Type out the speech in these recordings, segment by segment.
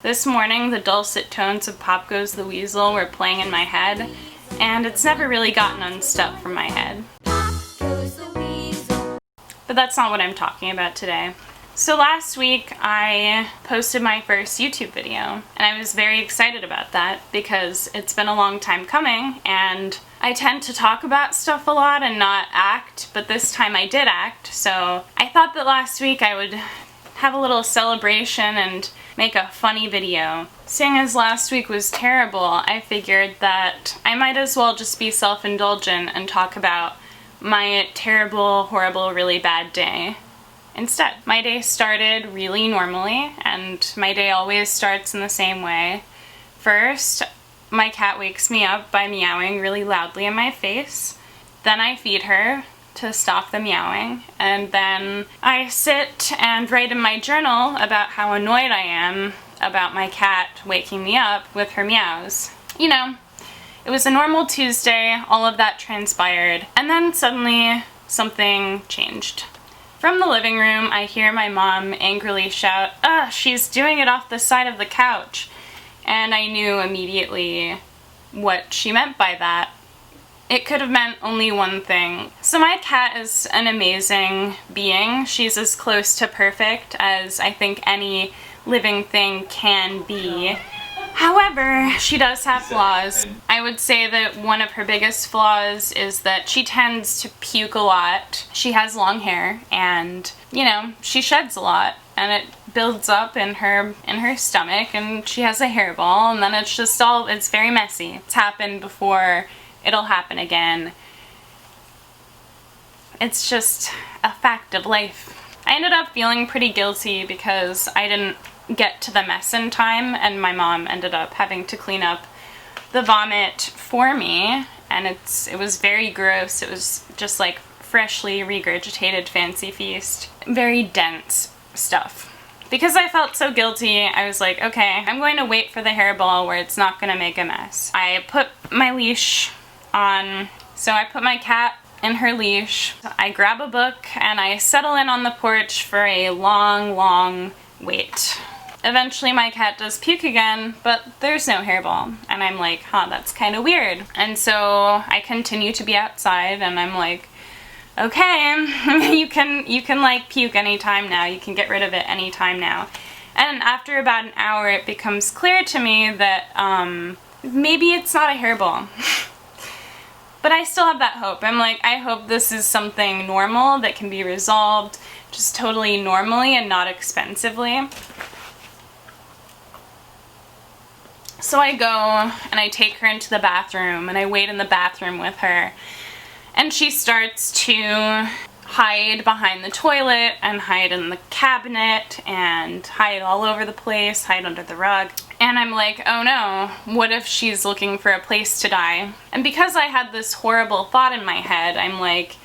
This morning, the dulcet tones of Pop Goes the Weasel were playing in my head, and it's never really gotten unstuck from my head. But that's not what I'm talking about today. So last week, I posted my first YouTube video, and I was very excited about that because it's been a long time coming, and I tend to talk about stuff a lot and not act, but this time I did act, so I thought that last week I would have a little celebration and make a funny video. Seeing as last week was terrible, I figured that I might as well just be self-indulgent and talk about my terrible, horrible, really bad day instead. My day started really normally, and my day always starts in the same way. First, my cat wakes me up by meowing really loudly in my face. Then I feed her to stop the meowing, and then I sit and write in my journal about how annoyed I am about my cat waking me up with her meows. You know, it was a normal Tuesday, all of that transpired, and then suddenly something changed. From the living room, I hear my mom angrily shout, "Ugh, she's doing it off the side of the couch." And I knew immediately what she meant by that. It could have meant only one thing. So my cat is an amazing being. She's as close to perfect as I think any living thing can be. However, she does have flaws. I would say that one of her biggest flaws is that she tends to puke a lot. She has long hair, and, you know, she sheds a lot, and it builds up in her stomach, and she has a hairball, and then it's very messy. It's happened before, it'll happen again. It's just a fact of life. I ended up feeling pretty guilty because I didn't get to the mess in time, and my mom ended up having to clean up the vomit for me, and it was very gross. It was just like freshly regurgitated Fancy Feast. Very dense stuff. Because I felt so guilty, I was like, okay, I'm going to wait for the hairball where it's not going to make a mess. I put my leash on, so I put my cat in her leash. I grab a book and I settle in on the porch for a long, long wait. Eventually my cat does puke again, but there's no hairball. And I'm like, huh, that's kind of weird. And so I continue to be outside, and I'm like, okay, you can like puke anytime now. You can get rid of it anytime now. And after about an hour, it becomes clear to me that maybe it's not a hairball. But I still have that hope. I'm like, I hope this is something normal that can be resolved just totally normally and not expensively. So I go and I take her into the bathroom, and I wait in the bathroom with her. And she starts to hide behind the toilet and hide in the cabinet and hide all over the place, hide under the rug. And I'm like, oh no, what if she's looking for a place to die? And because I had this horrible thought in my head, I'm like,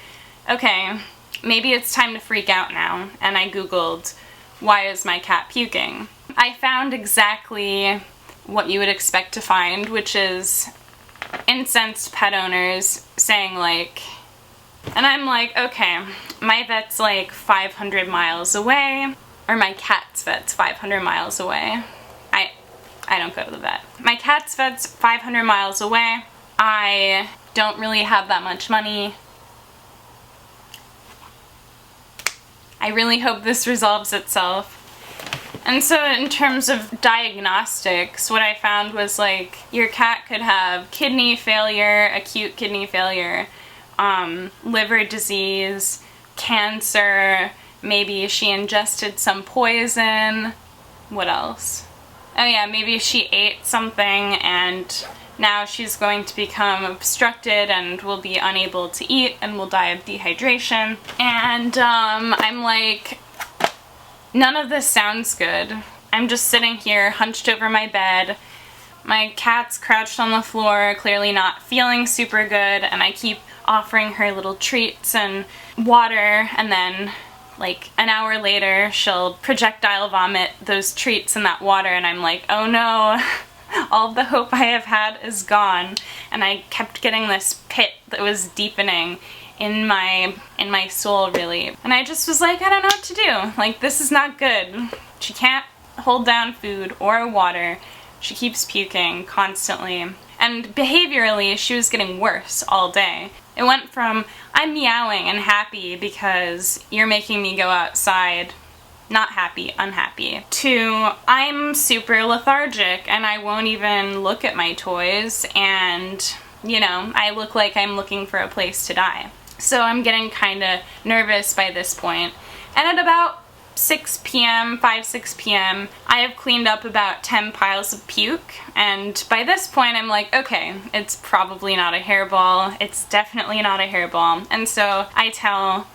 okay, maybe it's time to freak out now. And I Googled, why is my cat puking? I found exactly what you would expect to find, which is incensed pet owners saying like, and I'm like, okay, my vet's like 500 miles away, or my cat's vet's 500 miles away. I don't go to the vet. My cat's vet's 500 miles away. I don't really have that much money. I really hope this resolves itself. And so in terms of diagnostics, what I found was like, your cat could have kidney failure, acute kidney failure, liver disease, cancer, maybe she ingested some poison. What else? Oh yeah, maybe she ate something and now she's going to become obstructed and will be unable to eat and will die of dehydration. And I'm like, none of this sounds good. I'm just sitting here hunched over my bed. My cat's crouched on the floor, clearly not feeling super good, and I keep offering her little treats and water, and then like an hour later she'll projectile vomit those treats and that water, and I'm like, oh no, all the hope I have had is gone. And I kept getting this pit that was deepening in my soul, really. And I just was like, I don't know what to do. Like, this is not good. She can't hold down food or water. She keeps puking constantly. And behaviorally, she was getting worse all day. It went from, I'm meowing and happy because you're making me go outside, not happy, unhappy, to I'm super lethargic and I won't even look at my toys and, you know, I look like I'm looking for a place to die. So I'm getting kind of nervous by this point. And at about 6 p.m., 6 p.m., I have cleaned up about 10 piles of puke, and by this point I'm like, okay, it's probably not a hairball, it's definitely not a hairball, and so I tell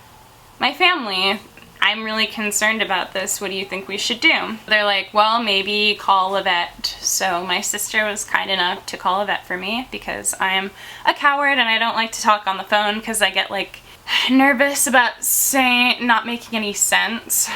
my family, I'm really concerned about this, what do you think we should do? They're like, well, maybe call a vet. So my sister was kind enough to call a vet for me because I'm a coward and I don't like to talk on the phone because I get like nervous about not making any sense.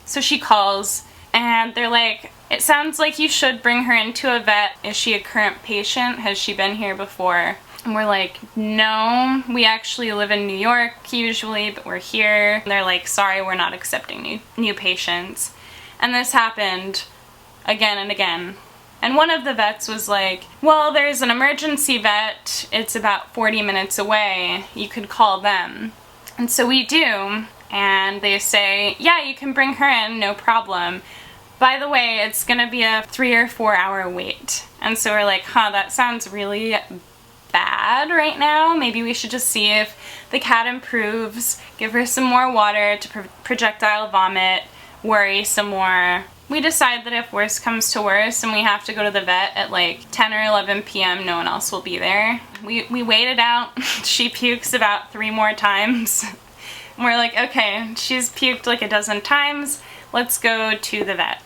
So she calls and they're like, it sounds like you should bring her into a vet. Is she a current patient? Has she been here before? And we're like, no, we actually live in New York usually, but we're here. And they're like, sorry, we're not accepting new patients. And this happened again and again. And one of the vets was like, well, there's an emergency vet. It's about 40 minutes away. You could call them. And so we do. And they say, yeah, you can bring her in, no problem. By the way, it's gonna be a 3 or 4 hour wait. And so we're like, huh, that sounds really bad right now. Maybe we should just see if the cat improves, give her some more water to projectile vomit, worry some more. We decide that if worse comes to worse and we have to go to the vet at like 10 or 11 p.m., no one else will be there. We wait it out. She pukes about 3 more times. And we're like, okay, she's puked like a dozen times. Let's go to the vet.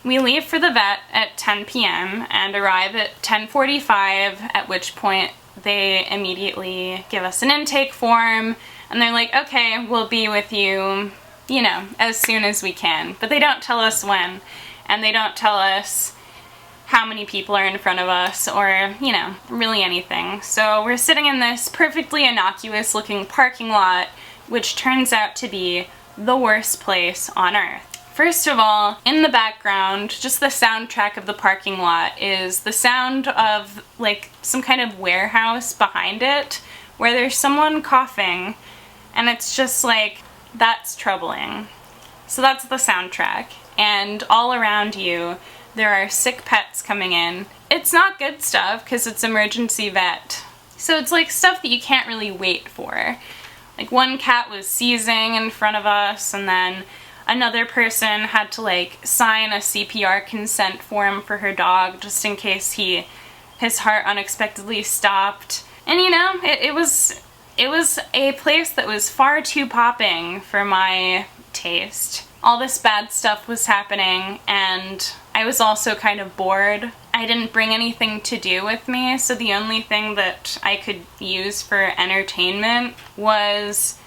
We leave for the vet at 10 p.m. and arrive at 10:45, at which point they immediately give us an intake form and they're like, okay, we'll be with you, you know, as soon as we can. But they don't tell us when, and they don't tell us how many people are in front of us or, you know, really anything. So we're sitting in this perfectly innocuous looking parking lot, which turns out to be the worst place on earth. First of all, in the background, just the soundtrack of the parking lot is the sound of like some kind of warehouse behind it where there's someone coughing, and it's just like, that's troubling. So that's the soundtrack. And all around you, there are sick pets coming in. It's not good stuff because it's emergency vet. So it's like stuff that you can't really wait for. Like one cat was seizing in front of us, and then another person had to like sign a CPR consent form for her dog just in case his heart unexpectedly stopped. And you know, it was a place that was far too popping for my taste. All this bad stuff was happening and I was also kind of bored. I didn't bring anything to do with me, so the only thing that I could use for entertainment was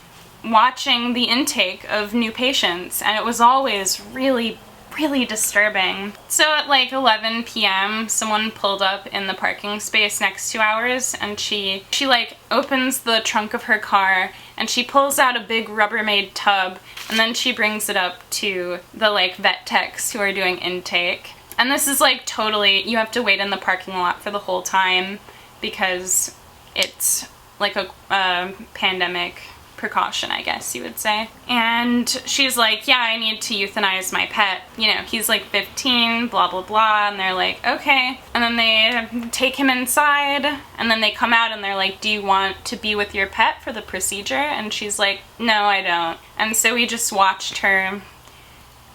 watching the intake of new patients, and it was always really, really disturbing. So at like 11 p.m. someone pulled up in the parking space next to ours, and she like opens the trunk of her car and she pulls out a big Rubbermaid tub, and then she brings it up to the like vet techs who are doing intake. And this is like totally, you have to wait in the parking lot for the whole time because it's like a pandemic precaution, I guess you would say. And she's like, yeah, I need to euthanize my pet. You know, he's like 15, blah, blah, blah. And they're like, okay. And then they take him inside, and then they come out and they're like, do you want to be with your pet for the procedure? And she's like, no, I don't. And so we just watched her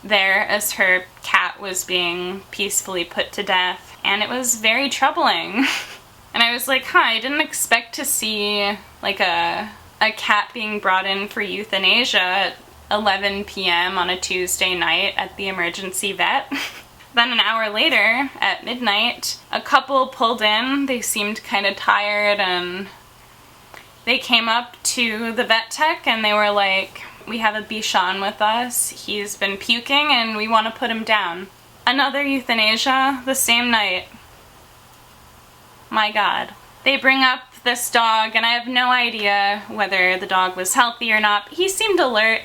there as her cat was being peacefully put to death. And it was very troubling. And I was like, huh, I didn't expect to see like a cat being brought in for euthanasia at 11 p.m. on a Tuesday night at the emergency vet. Then an hour later, at midnight, a couple pulled in. They seemed kind of tired, and they came up to the vet tech and they were like, we have a Bichon with us. He's been puking and we want to put him down. Another euthanasia the same night. My God. They bring up this dog, and I have no idea whether the dog was healthy or not, but he seemed alert.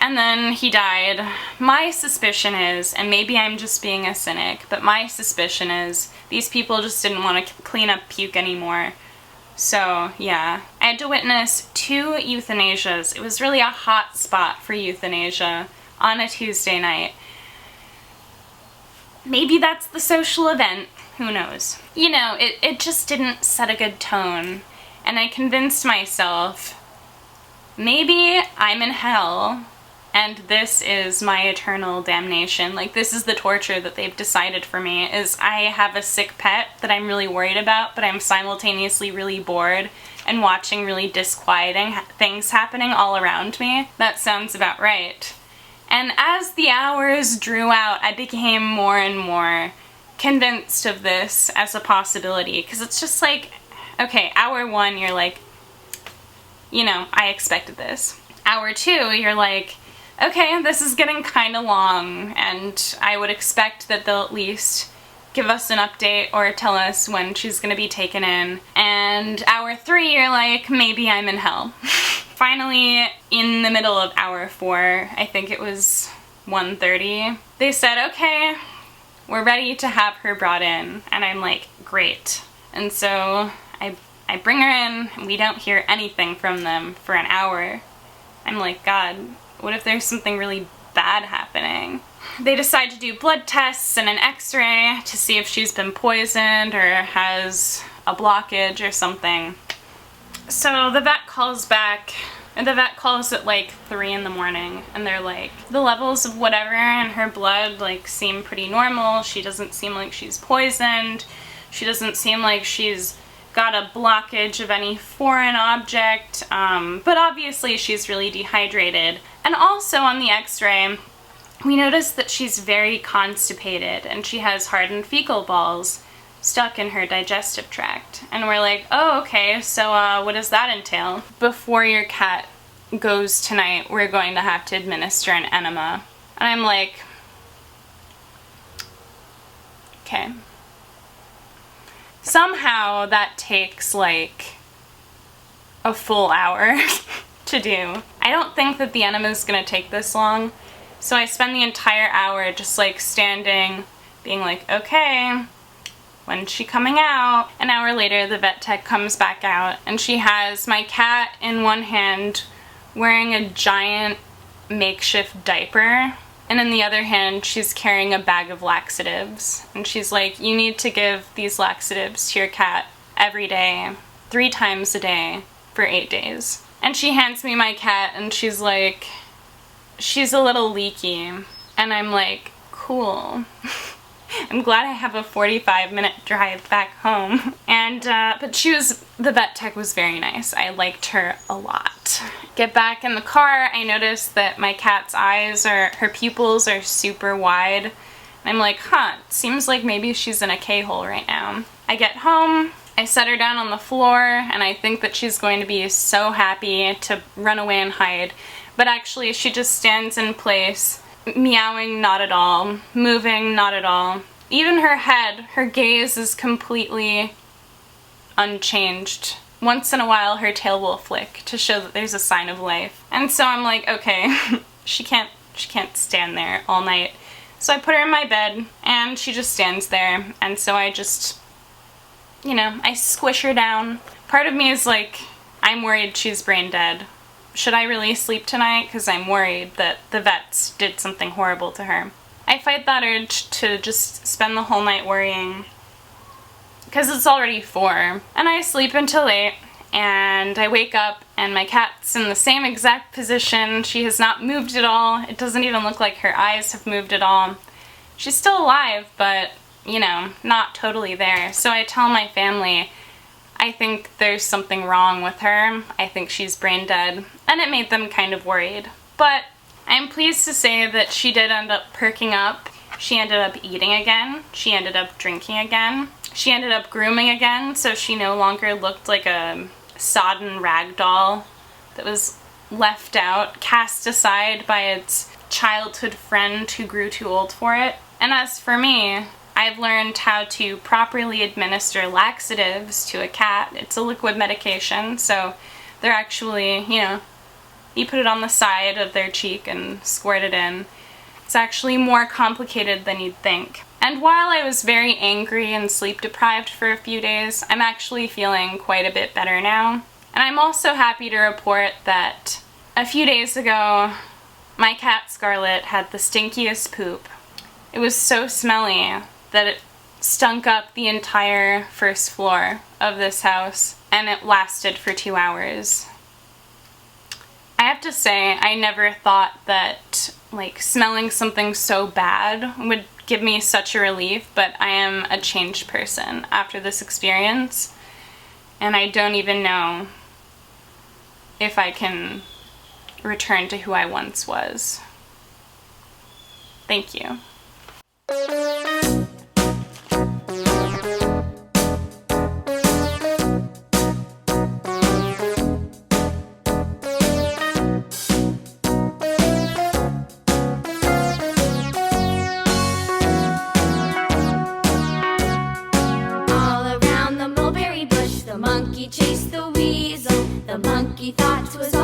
and then he died. My suspicion is, and maybe I'm just being a cynic, but my suspicion is these people just didn't want to clean up puke anymore. So, yeah. I had to witness 2 euthanasias. It was really a hot spot for euthanasia on a Tuesday night. Maybe that's the social event. Who knows? You know, it just didn't set a good tone. And I convinced myself, maybe I'm in hell and this is my eternal damnation. Like, this is the torture that they've decided for me, is I have a sick pet that I'm really worried about, but I'm simultaneously really bored and watching really disquieting things happening all around me. That sounds about right. And as the hours drew out, I became more and more convinced of this as a possibility, because it's just like, okay, hour 1, you're like, you know, I expected this. Hour 2, you're like, okay, this is getting kind of long, and I would expect that they'll at least give us an update or tell us when she's gonna be taken in. And hour 3, you're like, maybe I'm in hell. Finally, in the middle of hour 4, I think it was 1:30, they said, okay, we're ready to have her brought in. And I'm like, great. And so I bring her in, and we don't hear anything from them for an hour. I'm like, God, what if there's something really bad happening? They decide to do blood tests and an x-ray to see if she's been poisoned or has a blockage or something. So the vet calls back, and the vet calls at like 3 in the morning, and they're like, the levels of whatever in her blood like seem pretty normal. She doesn't seem like she's poisoned. She doesn't seem like she's got a blockage of any foreign object, but obviously she's really dehydrated. And also on the x-ray, we noticed that she's very constipated and she has hardened fecal balls stuck in her digestive tract. And we're like, oh, okay, so what does that entail? Before your cat goes tonight, we're going to have to administer an enema. And I'm like, okay. Somehow that takes like a full hour to do. I don't think that the enema is gonna take this long, so I spend the entire hour just like standing, being like, okay, when's she coming out? An hour later, the vet tech comes back out, and she has my cat in one hand wearing a giant makeshift diaper, and in the other hand, she's carrying a bag of laxatives. And she's like, you need to give these laxatives to your cat every day, 3 times a day, for 8 days. And she hands me my cat, and she's like, she's a little leaky. And I'm like, cool. I'm glad I have a 45-minute drive back home. And, but the vet tech was very nice. I liked her a lot. Get back in the car, I noticed that my cat's her pupils are super wide. And I'm like, huh, it seems like maybe she's in a K-hole right now. I get home, I set her down on the floor, and I think that she's going to be so happy to run away and hide. But actually, she just stands in place, meowing not at all, moving not at all. Even her head, her gaze is completely unchanged. Once in a while, her tail will flick to show that there's a sign of life. And so I'm like, okay, she can't stand there all night. So I put her in my bed, and she just stands there. And so I just, you know, I squish her down. Part of me is like, I'm worried she's brain dead. Should I really sleep tonight? Because I'm worried that the vets did something horrible to her. I fight that urge to just spend the whole night worrying, because it's already 4. And I sleep until 8, and I wake up, and my cat's in the same exact position. She has not moved at all. It doesn't even look like her eyes have moved at all. She's still alive, but, you know, not totally there. So I tell my family, I think there's something wrong with her. I think she's brain dead. And it made them kind of worried. But I'm pleased to say that she did end up perking up. She ended up eating again. She ended up drinking again. She ended up grooming again, so she no longer looked like a sodden rag doll that was left out, cast aside by its childhood friend who grew too old for it. And as for me, I've learned how to properly administer laxatives to a cat. It's a liquid medication, so they're actually, you know, you put it on the side of their cheek and squirt it in. It's actually more complicated than you'd think. And while I was very angry and sleep deprived for a few days, I'm actually feeling quite a bit better now. And I'm also happy to report that a few days ago, my cat Scarlet had the stinkiest poop. It was so smelly that it stunk up the entire first floor of this house, and it lasted for 2 hours. I have to say, I never thought that like smelling something so bad would give me such a relief, but I am a changed person after this experience, and I don't even know if I can return to who I once was. Thank you. The monkey chased the weasel. The monkey thought 'twas